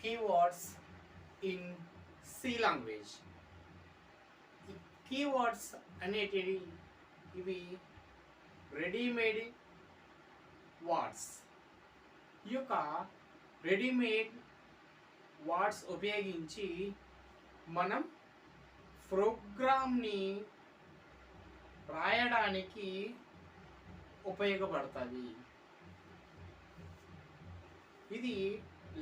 keywords in C language. ఈ keywords అనేటివి ఇవి రెడీమేడ్ వర్డ్స్. ఈ యొక్క రెడీమేడ్ వర్డ్స్ ఉపయోగించి మనం ప్రోగ్రామ్ని రాయడానికి ఉపయోగపడుతుంది. ఇది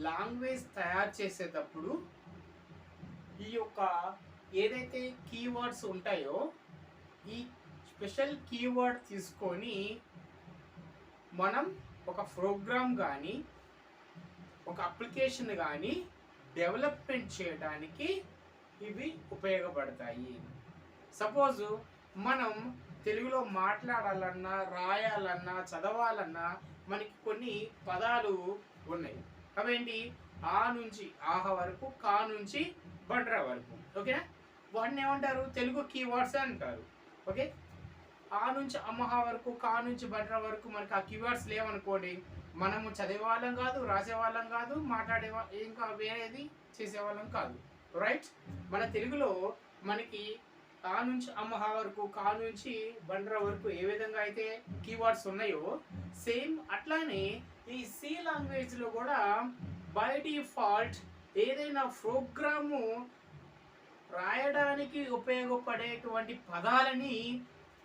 లాంగ్వేజ్ తయారు చేసేటప్పుడు ఈ యొక్క ఏదైతే కీవర్డ్స్ ఉంటాయో ఈ స్పెషల్ కీవర్డ్ తీసుకొని మనం ఒక ప్రోగ్రామ్ కానీ ఒక అప్లికేషన్ కానీ డెవలప్మెంట్ చేయడానికి ఇవి ఉపయోగపడతాయి. సపోజు మనం తెలుగులో మాట్లాడాలన్నా, రాయాలన్నా, చదవాలన్నా మనకి కొన్ని పదాలు ఉన్నాయి. అవేంటి? ఆ నుంచి ఆహ వరకు, కా నుంచి బండ్రా వరకు. ఓకేనా? వాటిని ఏమంటారు? తెలుగు కీవర్డ్స్ అంటారు. ఓకే, ఆ నుంచి అమ్మహ వరకు, కా నుంచి బండ్రా వరకు మనకి ఆ కీవర్డ్స్ లేవనుకోండి, మనము చదివేవాళ్ళం కాదు, రాసేవాళ్ళం కాదు, ఇంకా వేరేది చేసేవాళ్ళం కాదు. రైట్? మన తెలుగులో మనకి కా నుంచి అమ్మహ వరకు, కా నుంచి బండ్రా వరకు ఏ విధంగా అయితే కీవర్డ్స్ ఉన్నాయో సేమ్ అట్లానే ఈ సి లాంగ్వేజ్లో కూడా బై డిఫాల్ట్ ఏదైనా ప్రోగ్రాము రాయడానికి ఉపయోగపడేటువంటి పదాలని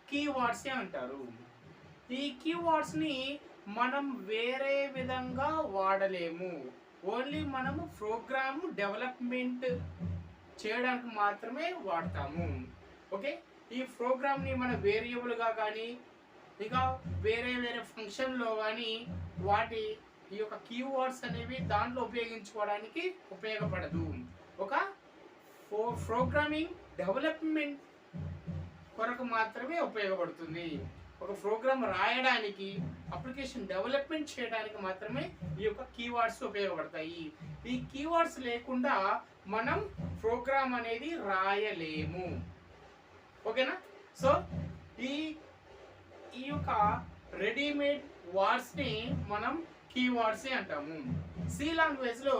కీవర్డ్సే అంటారు. ఈ కీవర్డ్స్ని మనం వేరే విధంగా వాడలేము. ఓన్లీ మనము ప్రోగ్రామ్ డెవలప్మెంట్ చేయడానికి మాత్రమే వాడతాము. ఓకే, ఈ ప్రోగ్రామ్ని మన వేరియబుల్గా కానీ ఇంకా వేరే వేరే ఫంక్షన్లో కానీ వాటి ఈ యొక్క కీవర్డ్స్ అనేవి దాంట్లో ఉపయోగించుకోవడానికి ఉపయోగపడదు. ఒక ప్రోగ్రామింగ్ డెవలప్మెంట్ కొరకు మాత్రమే ఉపయోగపడుతుంది. ఒక ప్రోగ్రామ్ రాయడానికి, అప్లికేషన్ డెవలప్మెంట్ చేయడానికి మాత్రమే ఈ యొక్క కీవర్డ్స్ ఉపయోగపడతాయి. ఈ కీవర్డ్స్ లేకుండా మనం ప్రోగ్రామ్ అనేది రాయలేము. ఓకేనా? సో ఈ యొక్క రెడీమేడ్ వర్డ్స్ని మనం కీవర్డ్సే అంటాము. సి లాంగ్వేజ్లో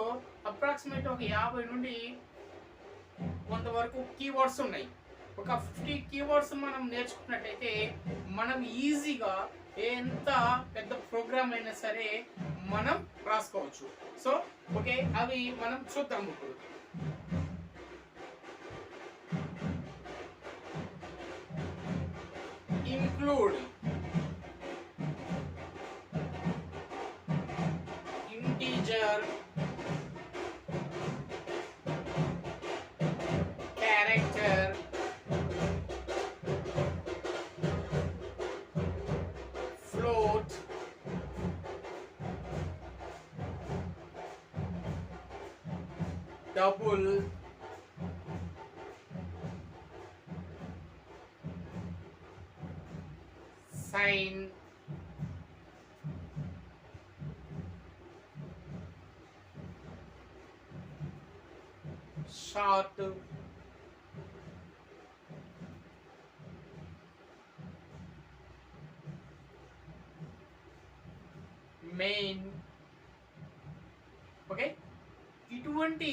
అప్రాక్సిమేట్ ఒక 50 నుండి 100 వరకు కీవర్డ్స్ ఉన్నాయి. ఒక 50 కీవర్డ్స్ మనం నేర్చుకున్నట్టయితే మనం ఈజీగా ఎంత పెద్ద ప్రోగ్రామ్ అయినా సరే మనం రాసుకోవచ్చు. సో ఓకే, అవి మనం చూద్దాం. ఇప్పుడు include, integer, character, float, double, sign, short, main. Okay, ఇటువంటి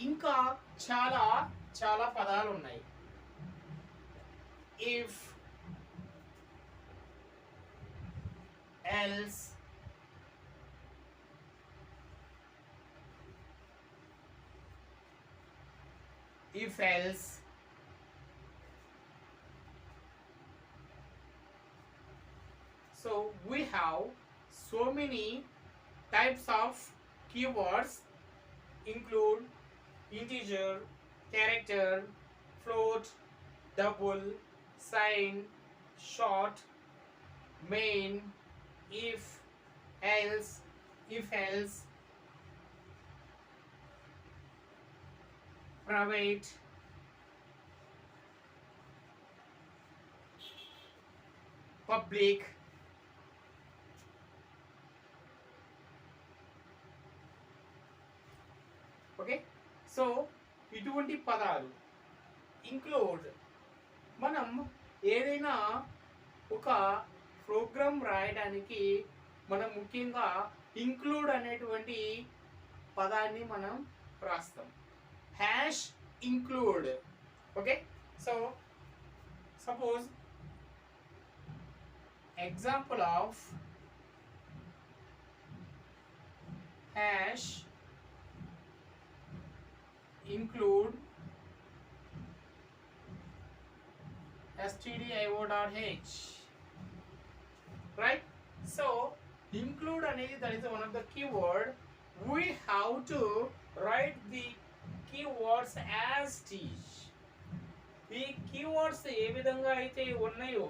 ఇంకా చాలా చాలా పదాలు ఉన్నాయి. If, else, if else, so we have so many types of keywords include integer, character, float, double, sign, short, main, if else, private, public, okay. So ఇటువంటి పదాలు include, మనం ఏదైనా ఒక ప్రోగ్రామ్ రాయడానికి మనం ముఖ్యంగా ఇంక్లూడ్ అనేటువంటి పదాన్ని మనం రాస్తాం. Hash include. Okay, so suppose example of hash include stdio.h, right? So include అనేది that is one of the keyword. We have to write the keywords as teach. ఈ కీవర్డ్స్ ఏ విధంగా అయితే ఉన్నాయో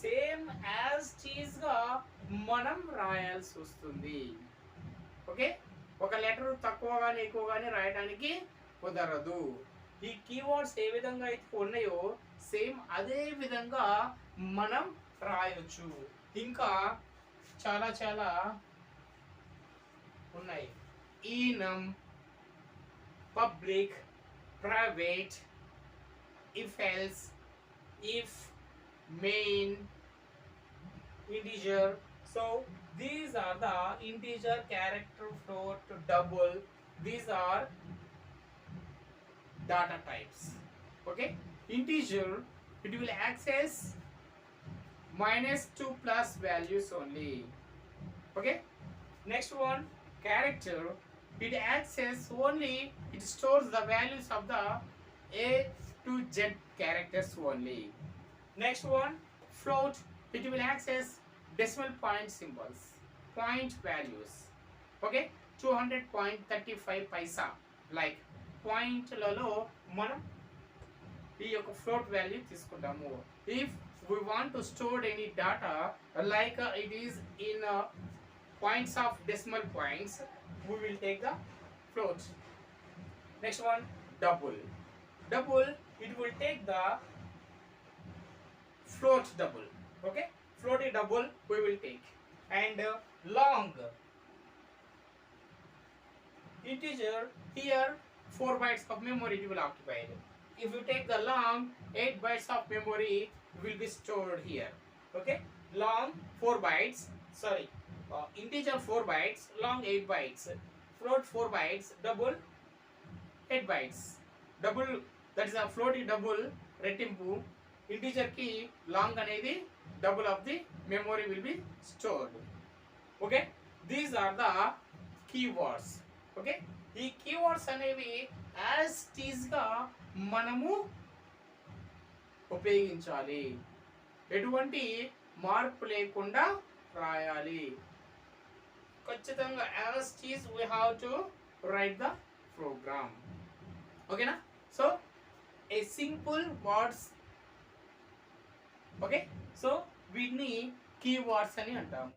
సేమ్ యాజ్ టీజ్ గా మనం రాయాల్సి వస్తుంది. Okay, ఒక లెటర్ తక్కువ కానీ ఎక్కువ కానీ రాయడానికి కుదరదు. ఈ కీవర్డ్స్ ఏ విధంగా అయితే ఉన్నాయో సేమ్ అదే విధంగా మనం రాయొచ్చు. ఇంకా చాలా చాలా ఉన్నాయి. ఈనం, public, private, if else, if, main, integer. So these are the integer, character, float, double. These are data types. Okay, integer, it will access -2 plus values only. Okay, next one, character, it access only, it stores the values of the A to Z characters only. Next one, float, it will access decimal point symbols, point values. Okay, 200.35 paisa, like point లలో మనం ఈ యొక్క float value తీసుకుంటాము. If we want to store any data like it is in points of decimal points, we will take the float. Next one, double. Double, it will take the float double. Okay, float double we will take. And long, integer, here 4 bytes of memory it will occupy. If you take the long, 8 bytes of memory will be stored here. Okay, long 4 bytes, sorry, integer 4 bytes, long 8 bytes, float 4 bytes, double 8 bytes. Double, that is a float double రెట్టింపు, integer కి long అనేది double of the memory will be stored. Okay, these are the keywords. Okay, ఈ keywords అనేవి as is గా మనము ఉపయోగించాలి, ఎటువంటి మార్పు లేకుండా రాయాలి. ఖచ్చితంగా as is we have to write the program. ఓకేనా? So a simple words. Okay, so వీటిని కీవర్డ్స్ అని అంటాం.